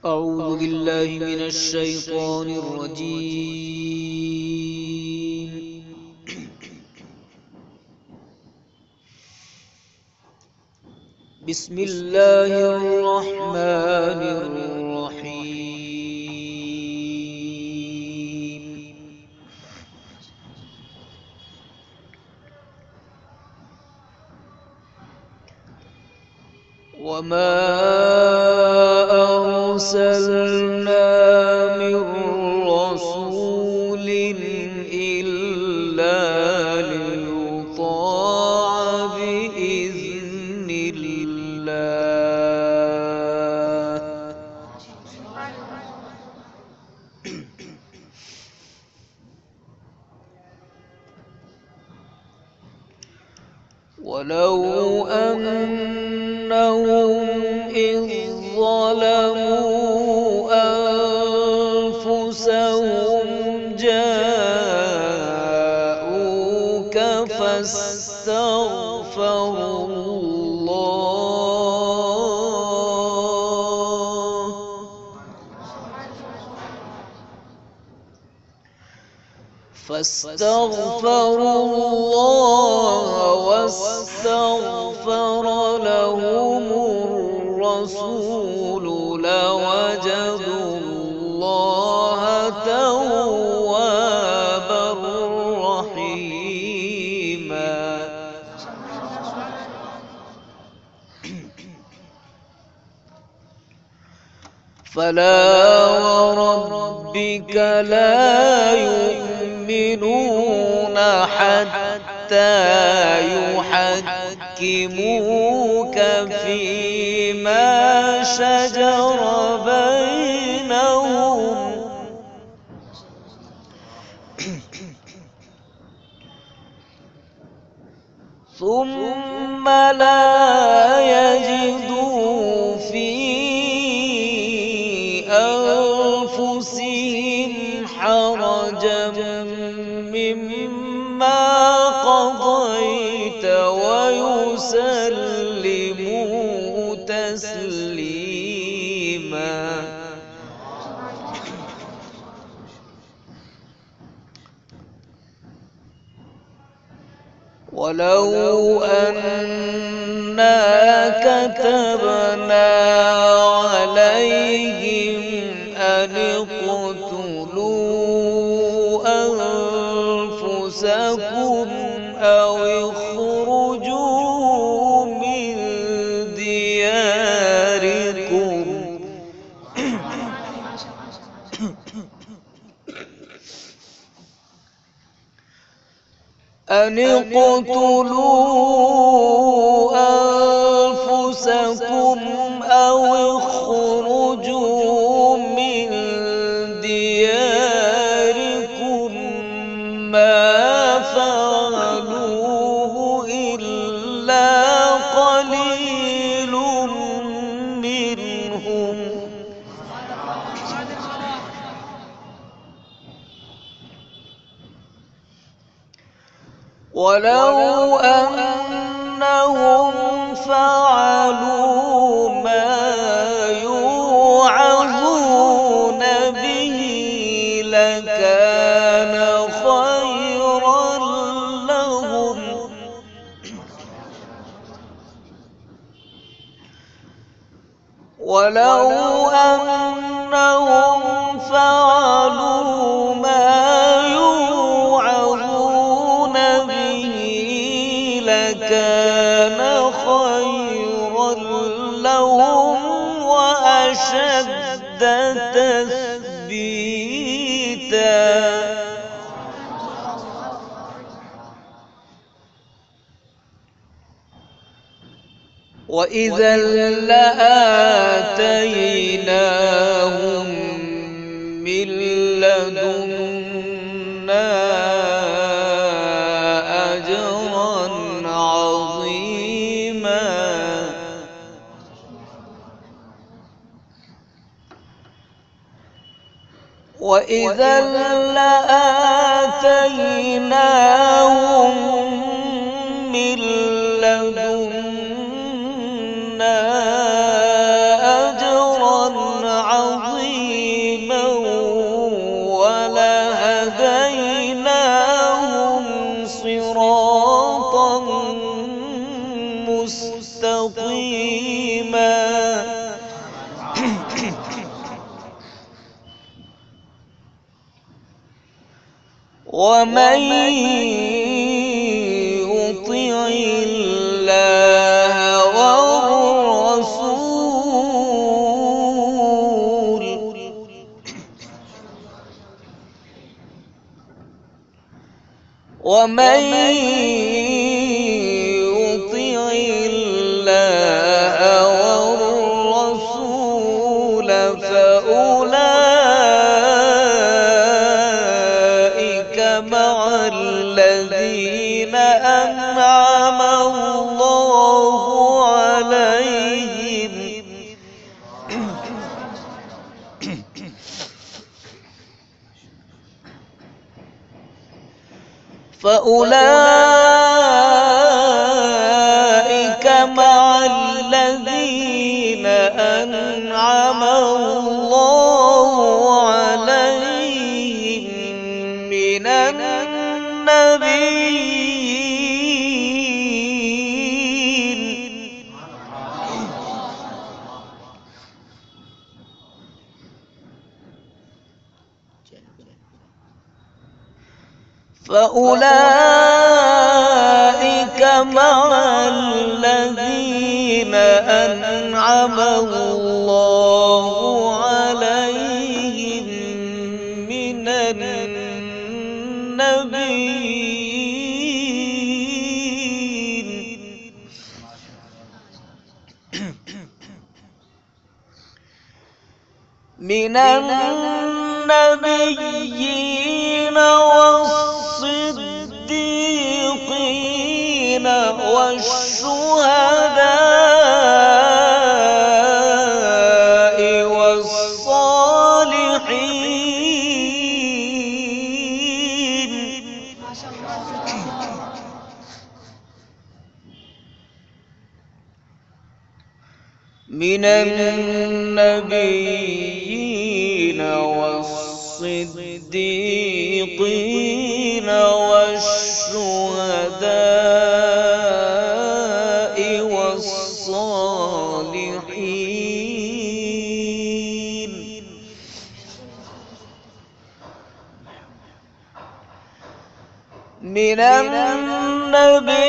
أعوذ بالله من الشيطان الرجيم. بسم الله الرحمن الرحيم. وما أرسلنا من رسول إلا ليطاع بإذن الله. ولو أنهم إذ ظلموا أنفسهم جاءوك فاستغفروا الله واستغفر لهم الرسول لوجدوا الله توابا رحيما. فلا وربك لا يؤمنون حتى يحكموك فيما شجر بينهم ثم لا يجدوا في أنفسهم حرجا مما قضيت ويسلموا تسليما. ولو أنا كتبنا عليهم أن اقتلوا أنفسكم أو اخرجوا من دياركم أن اقتلوا أنفسكم أو اخرجوا من دياركم ما فعلوه إلا قليل منهم. ولو أنهم فعلوا ما يوعظون به لكان خيرا لهم ولو أنهم فعلوا ما يوعظون به لكان خيرا لهم وأشد تثبيتا. وإذا لآتيناهم من لدنا أجرا عظيما. وإذا لآتيناهم من لدنا أجرا عظيما. عظيما. ومن يطع الله والرسول ومن يطع الله والرسول فأولئك مع الذين أنعم الله عليهم فأولئك مع الذين أنعم الله عليهم من النبيين فأولئك مع الذين أنعم الله عليهم من النبيين والصديقين والشهداء والصالحين من النبيين والصديقين والشهداء والصالحين من النبيين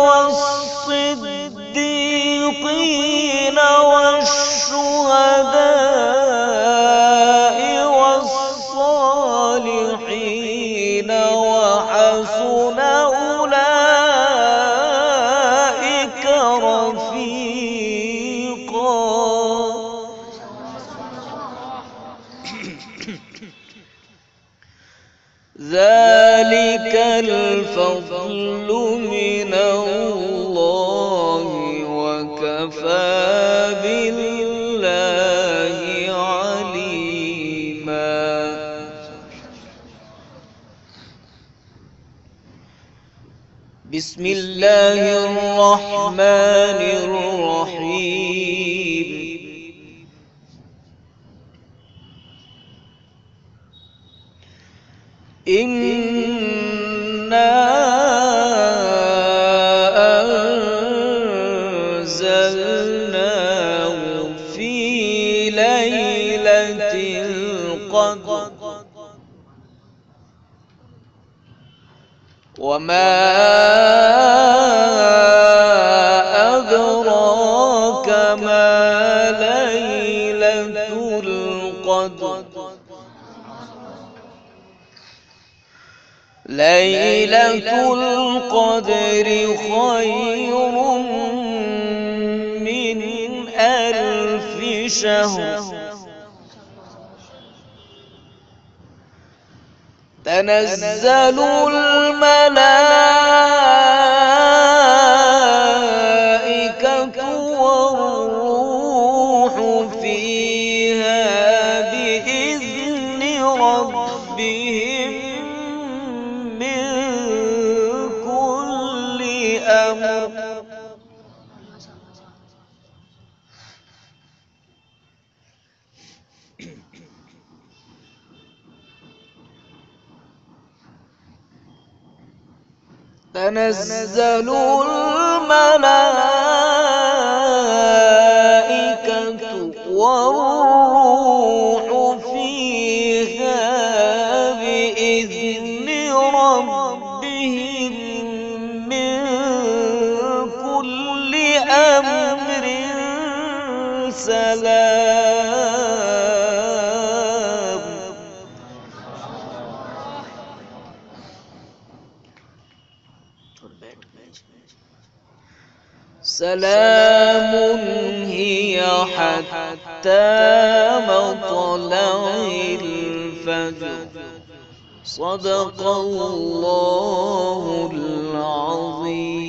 والصديقين والشهداء والصالحين وحسن أولئك رفيقا. ذلك الفضل من الله وكفى بالله عليما. بسم الله الرحمن الرحيم. إنا أنزلناه في ليلة القدر وما أدراك ما ليلة القدر. ليلة القدر خير من 1000 شهر. تنزل الملائكة والروح فيها بإذن ربهم من كل أمر. تنزل الملائكة سلام. سلام هي حتى مطلع الفجر. صدق الله العظيم.